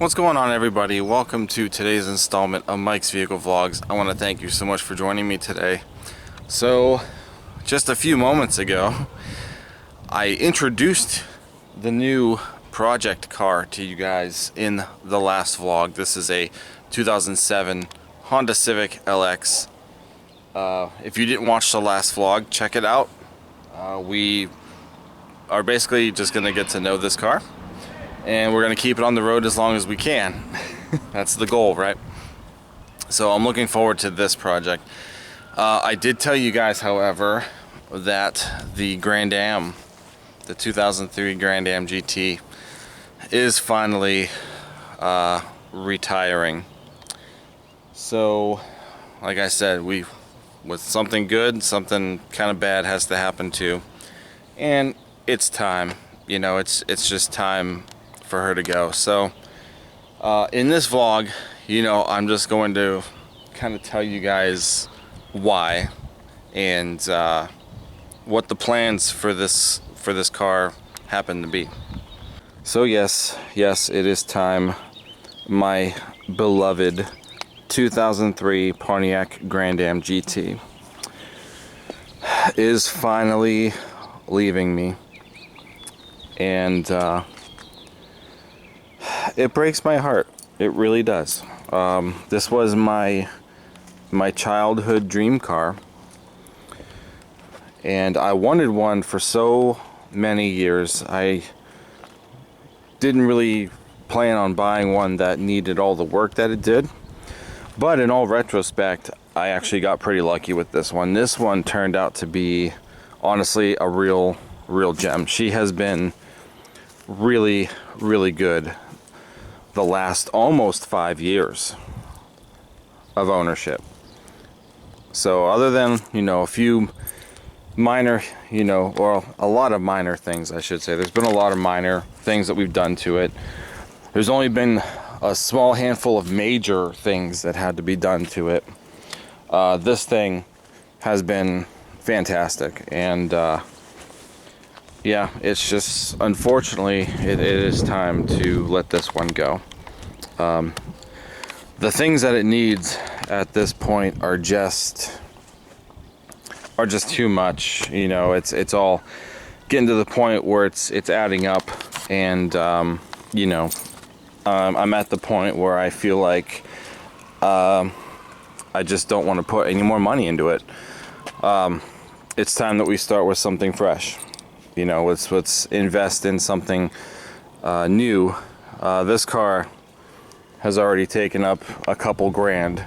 What's going on, everybody? Welcome to today's installment of Mike's Vehicle Vlogs. I want to thank you so much for joining me today. So, just a few moments ago, I introduced the new project car to you guys in the last vlog. This is a 2007 Honda Civic LX. If you didn't watch the last vlog, check it out. We are basically just going to get to know this car, and we're going to keep it on the road as long as we can. That's the goal, right? So I'm looking forward to this project. I did tell you guys, however, that the Grand Am, the 2003 Grand Am GT, is finally retiring. So, like I said, with something good, something kind of bad has to happen too, and it's time. You know, it's just time for her to go. So in this vlog, you know, I'm just going to kind of tell you guys why and what the plans for this car happen to be. So yes, it is time. My beloved 2003 Pontiac Grand Am GT is finally leaving me, and it breaks my heart. It really does. This was my childhood dream car, and I wanted one for so many years. I didn't really plan on buying one that needed all the work that it did, but in all retrospect, I actually got pretty lucky with this one. This one turned out to be, honestly, a real gem. She has been really good the last almost 5 years of ownership. So other than, you know, a few minor, you know, or a lot of minor things, I should say, there's been a lot of minor things that we've done to it. There's only been a small handful of major things that had to be done to it. This thing has been fantastic, and yeah, it's just, unfortunately, it is time to let this one go. The things that it needs at this point are just too much. You know, it's all getting to the point where it's adding up, and you know, I'm at the point where I feel like I just don't want to put any more money into it. It's time that we start with something fresh. You know, let's invest in something new. This car has already taken up a couple grand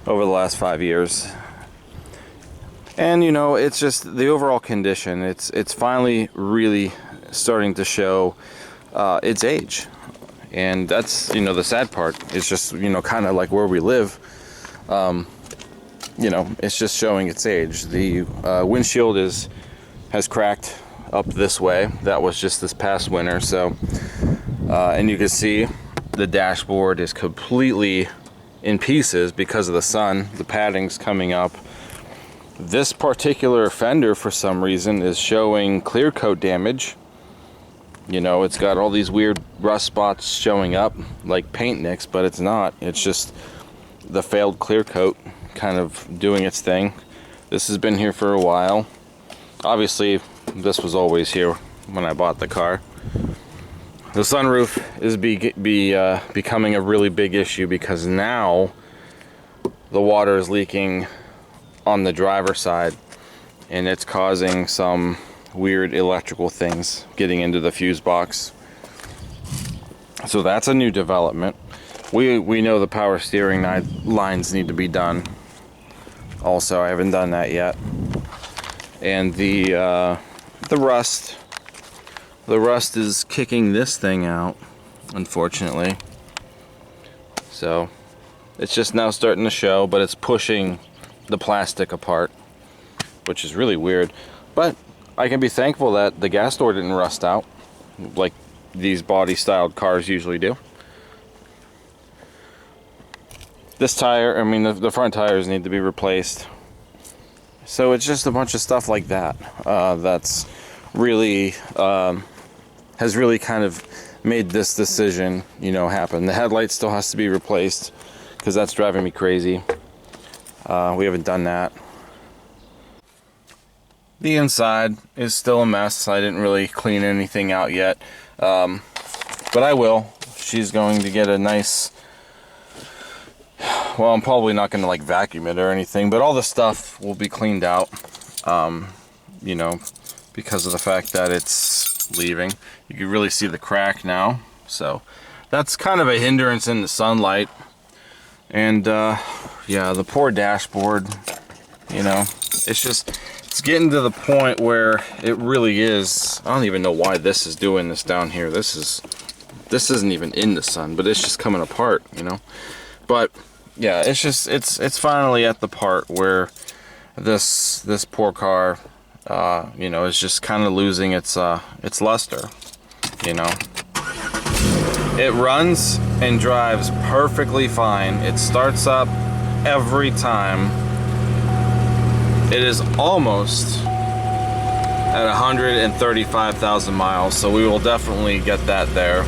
over the last 5 years, and you know, it's just the overall condition. It's finally really starting to show its age, and that's, you know, the sad part. It's just, you know, kind of like where we live. You know, it's just showing its age. The windshield has cracked up this way. That was just this past winter. So and you can see the dashboard is completely in pieces because of the sun. The padding's coming up. This particular fender, for some reason, is showing clear coat damage. You know, it's got all these weird rust spots showing up like paint nicks, but it's not. It's just the failed clear coat kind of doing its thing. This has been here for a while. Obviously, this was always here when I bought the car. The sunroof is becoming a really big issue, because now the water is leaking on the driver's side, and it's causing some weird electrical things getting into the fuse box. So that's a new development. We know the power steering lines need to be done. Also, I haven't done that yet. And the rust is kicking this thing out, unfortunately. So it's just now starting to show, but it's pushing the plastic apart, which is really weird. But I can be thankful that the gas door didn't rust out like these body styled cars usually do. This tire, I mean, the front tires need to be replaced. So it's just a bunch of stuff like that that's really has really kind of made this decision, you know, happen. The headlight still has to be replaced because that's driving me crazy. We haven't done that. The inside is still a mess. I didn't really clean anything out yet, but I will. She's going to get a nice, well, I'm probably not going to like vacuum it or anything, but all the stuff will be cleaned out, you know, because of the fact that it's leaving. You can really see the crack now, so that's kind of a hindrance in the sunlight. And yeah, the poor dashboard, you know, it's getting to the point where it really is. I don't even know why this is doing this down here. This isn't even in the sun, but it's just coming apart, you know. But yeah, it's finally at the part where this poor car, you know, is just kind of losing its luster, you know. It runs and drives perfectly fine. It starts up every time. It is almost at 135,000 miles, so we will definitely get that there.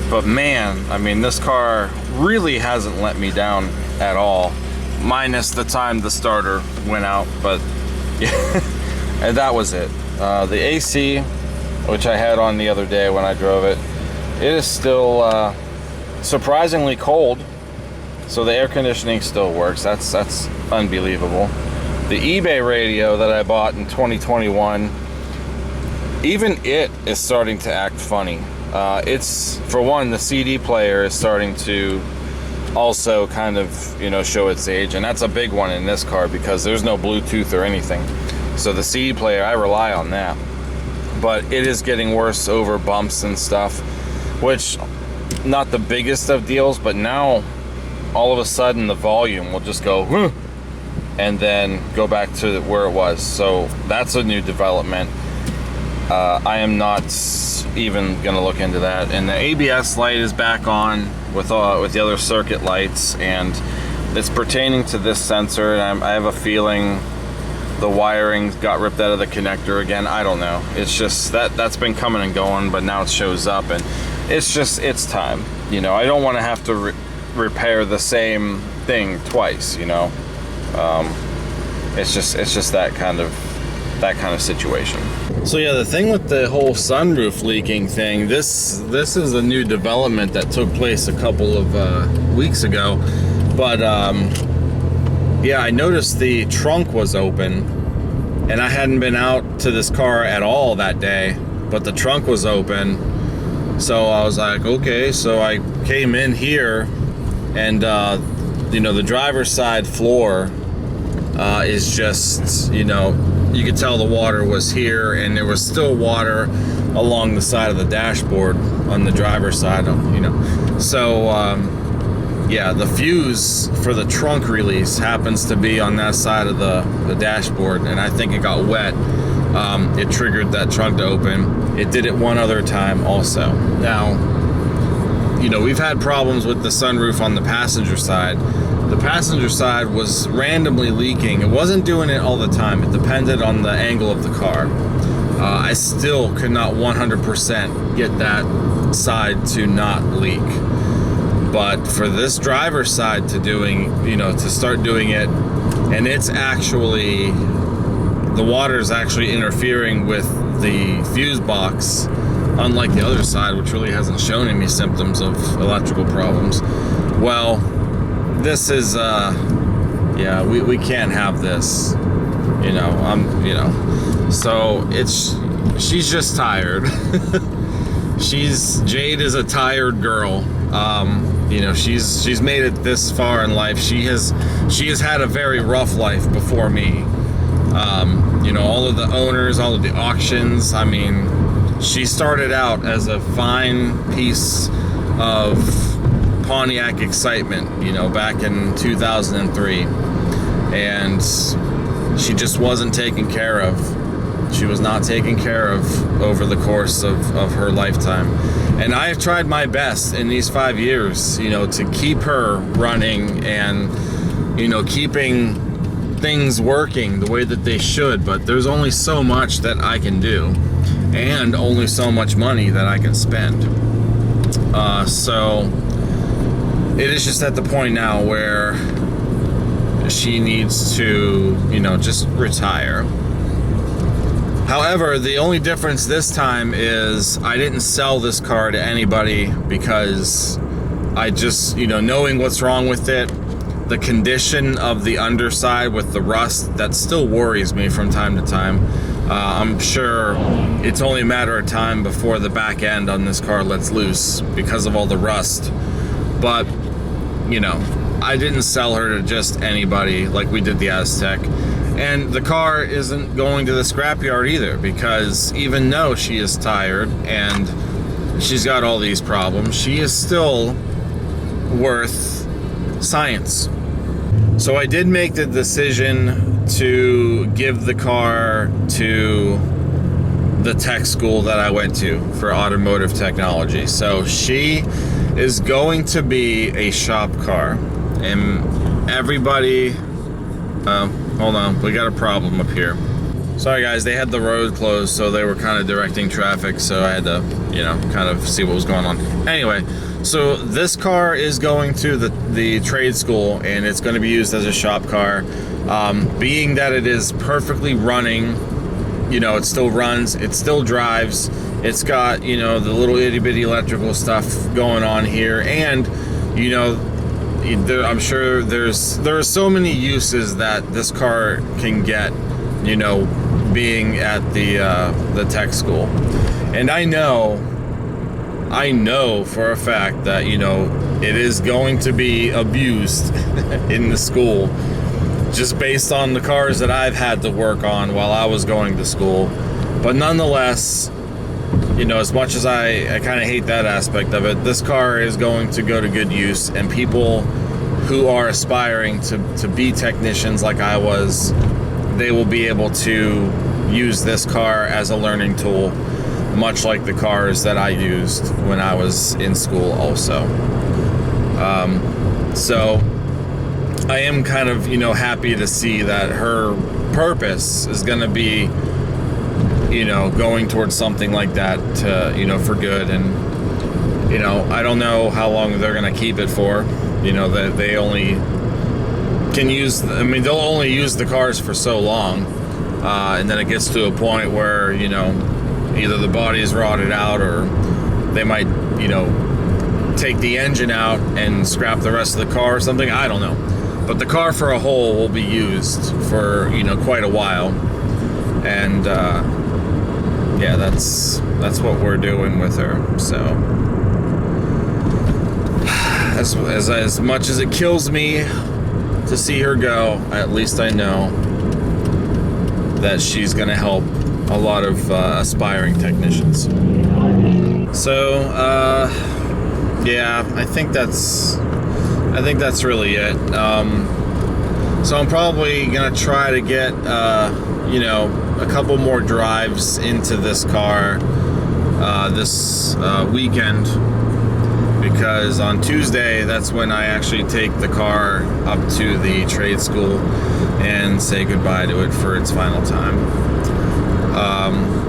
But man, I mean, this car really hasn't let me down at all, minus the time the starter went out, but yeah, and that was it. The AC, which I had on the other day when I drove it, it is still surprisingly cold, so the air conditioning still works. That's unbelievable. The eBay radio that I bought in 2021, even it is starting to act funny. It's, for one, the CD player is starting to also kind of, you know, show its age, and that's a big one in this car because there's no Bluetooth or anything. So the CD player, I rely on that. But it is getting worse over bumps and stuff, which, not the biggest of deals, but now all of a sudden the volume will just go whoo, and then go back to where it was. So that's a new development. I am not even gonna look into that. And the ABS light is back on with the other circuit lights, and it's pertaining to this sensor, and I have a feeling the wiring got ripped out of the connector again. I don't know. It's just that's been coming and going, but now it shows up, and it's time. You know, I don't want to have to repair the same thing twice. You know, it's just that kind of situation. So yeah, the thing with the whole sunroof leaking thing, this is a new development that took place a couple of weeks ago, but yeah, I noticed the trunk was open, and I hadn't been out to this car at all that day, but the trunk was open. So I was like, okay, so I came in here, and you know, the driver's side floor is just, you know, you could tell the water was here, and there was still water along the side of the dashboard on the driver's side, you know. So yeah, the fuse for the trunk release happens to be on that side of the dashboard, and I think it got wet. It triggered that trunk to open. It did it one other time also. Now, you know, we've had problems with the sunroof on the passenger side. The passenger side was randomly leaking. It wasn't doing it all the time. It depended on the angle of the car. I still could not 100% get that side to not leak. But for this driver's side to start doing it, and it's actually, the water is actually interfering with the fuse box, unlike the other side, which really hasn't shown any symptoms of electrical problems. Well, this is, yeah, we can't have this, you know, so she's just tired. Jade is a tired girl. You know, she's made it this far in life. She has had a very rough life before me. You know, all of the owners, all of the auctions. I mean, she started out as a fine piece of Pontiac excitement, you know, back in 2003, and she just wasn't taken care of. She was not taken care of over the course of her lifetime. And I've tried my best in these 5 years, you know, to keep her running and, you know, keeping things working the way that they should, but there's only so much that I can do. and only so much money that I can spend. So it is just at the point now where she needs to, you know, just retire. However, the only difference this time is I didn't sell this car to anybody because I just, you know, knowing what's wrong with it, the condition of the underside with the rust, that still worries me from time to time. I'm sure it's only a matter of time before the back end on this car lets loose because of all the rust. But, you know, I didn't sell her to just anybody like we did the Aztec. And the car isn't going to the scrapyard either, because even though she is tired and she's got all these problems, she is still worth science. So I did make the decision to give the car to the tech school that I went to for automotive technology. So she is going to be a shop car. And everybody... hold on, we got a problem up here. Sorry guys, they had the road closed, so they were kind of directing traffic, so I had to, you know, kind of see what was going on. Anyway, so this car is going to the trade school, and it's going to be used as a shop car. Being that it is perfectly running, you know, it still runs, it still drives, it's got, you know, the little itty-bitty electrical stuff going on here, and, you know, I'm sure there are so many uses that this car can get, you know, being at the tech school. And I know for a fact that, you know, it is going to be abused in the school, just based on the cars that I've had to work on while I was going to school. But nonetheless, you know, as much as I kind of hate that aspect of it, this car is going to go to good use, and people who are aspiring to be technicians like I was, they will be able to use this car as a learning tool, much like the cars that I used when I was in school also. So I am kind of, you know, happy to see that her purpose is going to be, you know, going towards something like that to, you know, for good. And, you know, I don't know how long they're going to keep it for. You know, that they only can use, I mean, they'll only use the cars for so long. And then it gets to a point where, you know, either the body is rotted out, or they might, you know, take the engine out and scrap the rest of the car or something. I don't know. But the car for a whole will be used for, you know, quite a while. And, yeah, that's what we're doing with her. So as much as it kills me to see her go, at least I know that she's gonna help a lot of aspiring technicians. So yeah, I think that's really it. So I'm probably gonna try to get you know, a couple more drives into this car this weekend, because on Tuesday, that's when I actually take the car up to the trade school and say goodbye to it for its final time.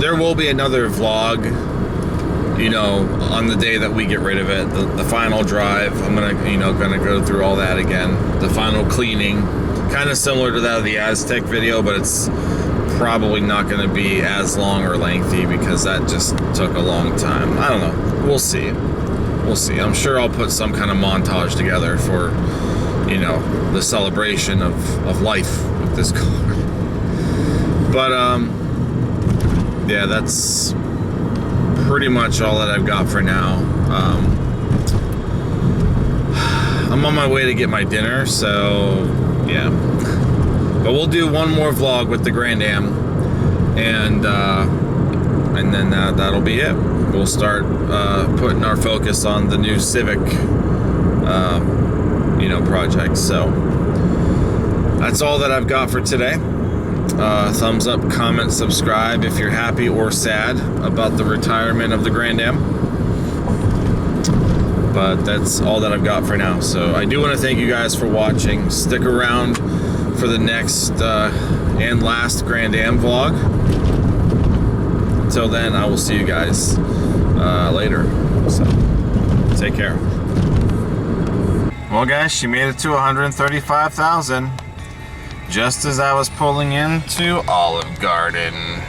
There will be another vlog, you know, on the day that we get rid of it, the final drive. I'm gonna go through all that again, the final cleaning, kind of similar to that of the Aztec video, but it's probably not going to be as long or lengthy because that just took a long time. I don't know. We'll see. We'll see. I'm sure I'll put some kind of montage together for, you know, the celebration of life with this car. But, yeah, that's pretty much all that I've got for now. I'm on my way to get my dinner, so, yeah. But we'll do one more vlog with the Grand Am, and then that'll be it. We'll start putting our focus on the new Civic, you know, project. So that's all that I've got for today. Thumbs up, comment, subscribe if you're happy or sad about the retirement of the Grand Am. But that's all that I've got for now. So I do want to thank you guys for watching. Stick around for the next and last Grand Am vlog. until then, I will see you guys later. So, take care. Well, guys, she made it to 135,000 just as I was pulling into Olive Garden.